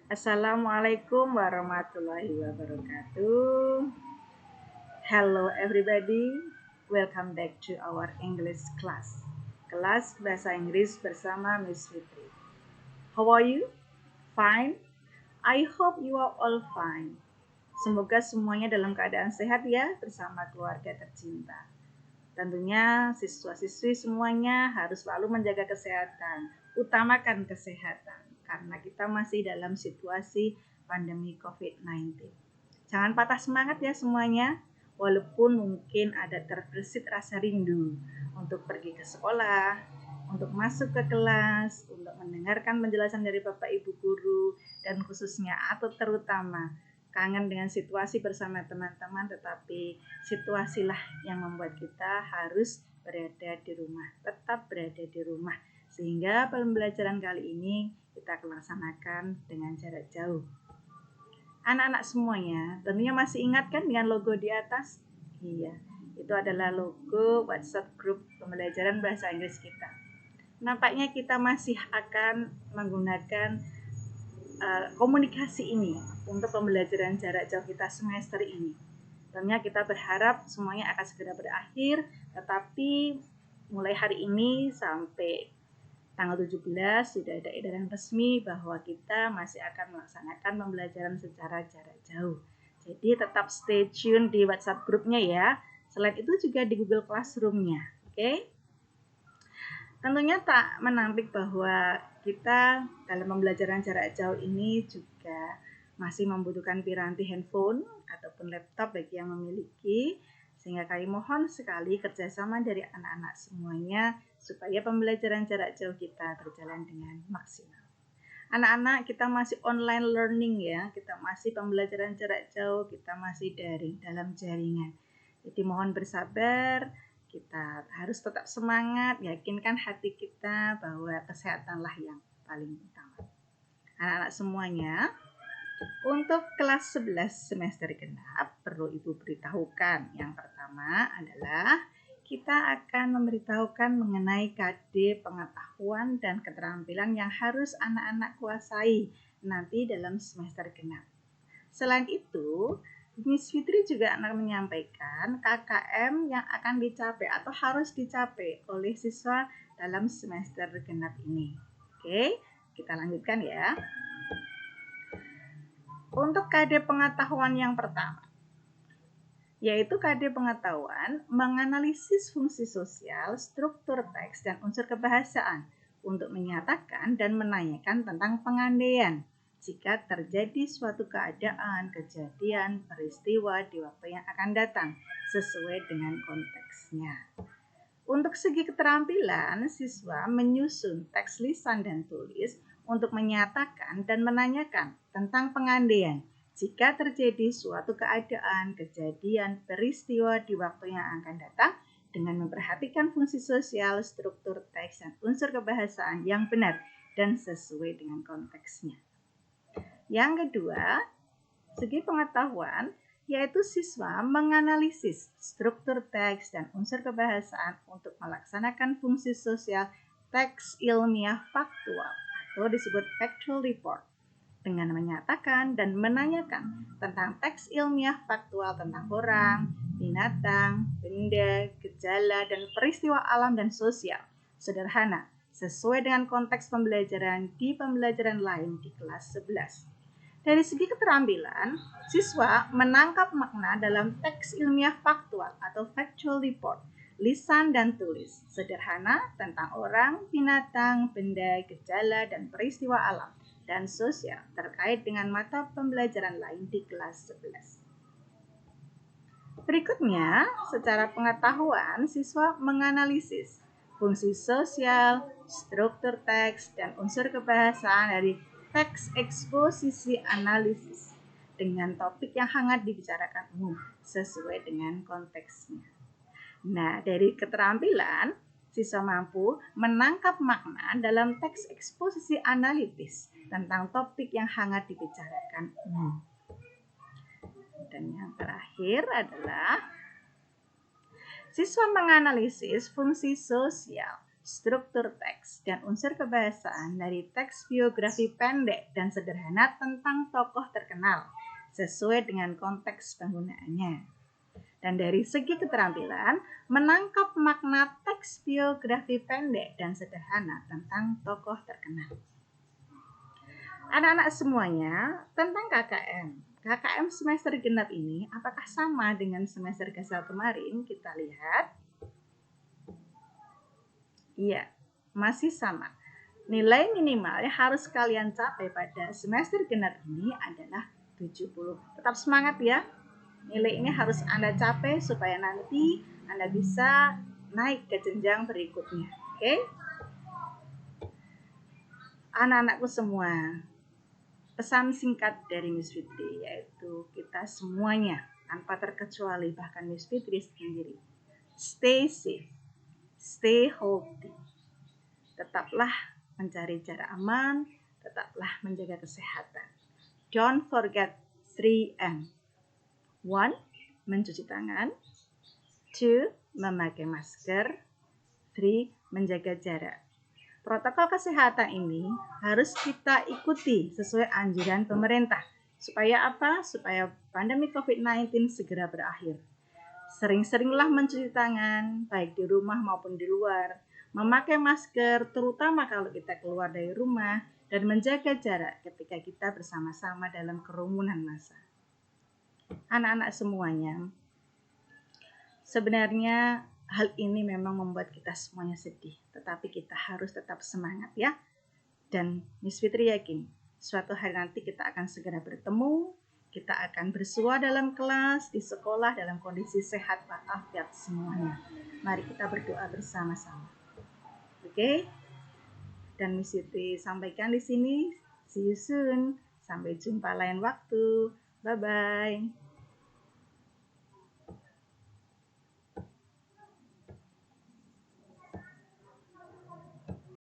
Assalamualaikum warahmatullahi wabarakatuh. Hello everybody, welcome back to our English class. Kelas Bahasa Inggris bersama Miss Fitri. How are you? Fine? I hope you are all fine. Semoga semuanya dalam keadaan sehat ya bersama keluarga tercinta. Tentunya siswa-siswi semuanya harus selalu menjaga kesehatan, utamakan kesehatan karena kita masih dalam situasi pandemi COVID-19. Jangan patah semangat ya semuanya, walaupun mungkin ada terbersit rasa rindu untuk pergi ke sekolah, untuk masuk ke kelas, untuk mendengarkan penjelasan dari Bapak Ibu guru, dan khususnya atau terutama kangen dengan situasi bersama teman-teman, tetapi situasilah yang membuat kita harus berada di rumah, tetap berada di rumah, sehingga pembelajaran kali ini kita laksanakan dengan jarak jauh. Anak-anak semuanya tentunya masih ingat kan dengan logo di atas? Iya, itu adalah logo WhatsApp grup pembelajaran bahasa Inggris kita. Nampaknya kita masih akan menggunakan komunikasi ini untuk pembelajaran jarak jauh kita semester ini. Tentunya kita berharap semuanya akan segera berakhir, tetapi mulai hari ini sampai tanggal 17 sudah ada edaran resmi bahwa kita masih akan melaksanakan pembelajaran secara jarak jauh. Jadi tetap stay tune di WhatsApp grupnya ya. Selain itu juga di Google Classroom-nya. Oke? Tentunya tak menampik bahwa kita dalam pembelajaran jarak jauh ini juga masih membutuhkan piranti handphone ataupun laptop bagi yang memiliki, sehingga kami mohon sekali kerjasama dari anak-anak semuanya supaya pembelajaran jarak jauh kita berjalan dengan maksimal. Anak-anak, kita masih online learning ya, kita masih pembelajaran jarak jauh, kita masih daring dalam jaringan. Jadi mohon bersabar, kita harus tetap semangat, yakinkan hati kita bahwa kesehatanlah yang paling utama. Anak-anak semuanya, untuk kelas 11 semester genap perlu Ibu beritahukan. Yang pertama adalah kita akan memberitahukan mengenai KD pengetahuan dan keterampilan yang harus anak-anak kuasai nanti dalam semester genap. Selain itu, Miss Fitri juga akan menyampaikan KKM yang akan dicapai atau harus dicapai oleh siswa dalam semester genap ini. Oke, kita lanjutkan ya. Untuk KD pengetahuan yang pertama, yaitu KD pengetahuan menganalisis fungsi sosial, struktur teks, dan unsur kebahasaan untuk menyatakan dan menanyakan tentang pengandaian jika terjadi suatu keadaan, kejadian, peristiwa di waktu yang akan datang sesuai dengan konteksnya. Untuk segi keterampilan, siswa menyusun teks lisan dan tulis untuk menyatakan dan menanyakan tentang pengandaian jika terjadi suatu keadaan, kejadian, peristiwa di waktu yang akan datang dengan memperhatikan fungsi sosial, struktur teks, dan unsur kebahasaan yang benar dan sesuai dengan konteksnya. Yang kedua, segi pengetahuan, yaitu siswa menganalisis struktur teks dan unsur kebahasaan untuk melaksanakan fungsi sosial teks ilmiah faktual atau disebut factual report dengan menyatakan dan menanyakan tentang teks ilmiah faktual tentang orang, binatang, benda, gejala, dan peristiwa alam dan sosial sederhana sesuai dengan konteks pembelajaran di pembelajaran lain di kelas 11. Dari segi keterampilan, siswa menangkap makna dalam teks ilmiah faktual atau factual report, lisan dan tulis, sederhana tentang orang, binatang, benda, gejala, dan peristiwa alam dan sosial terkait dengan mata pembelajaran lain di kelas 11. Berikutnya, secara pengetahuan, siswa menganalisis fungsi sosial, struktur teks, dan unsur kebahasaan dari teks eksposisi analisis dengan topik yang hangat dibicarakan umum sesuai dengan konteksnya. Nah, dari keterampilan, siswa mampu menangkap makna dalam teks eksposisi analitis tentang topik yang hangat dibicarakan umum. Dan yang terakhir adalah siswa menganalisis fungsi sosial, struktur teks, dan unsur kebahasaan dari teks biografi pendek dan sederhana tentang tokoh terkenal sesuai dengan konteks penggunaannya. Dan dari segi keterampilan, menangkap makna teks biografi pendek dan sederhana tentang tokoh terkenal. Anak-anak semuanya, tentang KKM. KKM semester genap ini apakah sama dengan semester gasal kemarin? Kita lihat. Iya, masih sama. Nilai minimal yang harus kalian capai pada semester genap ini adalah 70. Tetap semangat ya. Nilai ini harus Anda capai supaya nanti Anda bisa naik ke jenjang berikutnya. Oke? Anak-anakku semua, pesan singkat dari Miss Fitri yaitu kita semuanya tanpa terkecuali bahkan Miss Fitri sendiri, stay safe, stay healthy. Tetaplah mencari jarak aman, tetaplah menjaga kesehatan. Don't forget 3M. 1. Mencuci tangan. 2. Memakai masker. 3. Menjaga jarak. Protokol kesehatan ini harus kita ikuti sesuai anjuran pemerintah. Supaya apa? Supaya pandemi COVID-19 segera berakhir. Sering-seringlah mencuci tangan, baik di rumah maupun di luar. Memakai masker, terutama kalau kita keluar dari rumah. Dan menjaga jarak ketika kita bersama-sama dalam kerumunan massa. Anak-anak semuanya, sebenarnya hal ini memang membuat kita semuanya sedih, tetapi kita harus tetap semangat ya. Dan Miss Fitri yakin, suatu hari nanti kita akan segera bertemu, kita akan bersua dalam kelas, di sekolah dalam kondisi sehat walafiat semuanya. Mari kita berdoa bersama-sama. Oke? Dan Miss Fitri sampaikan di sini, see you soon. Sampai jumpa lain waktu. Bye-bye.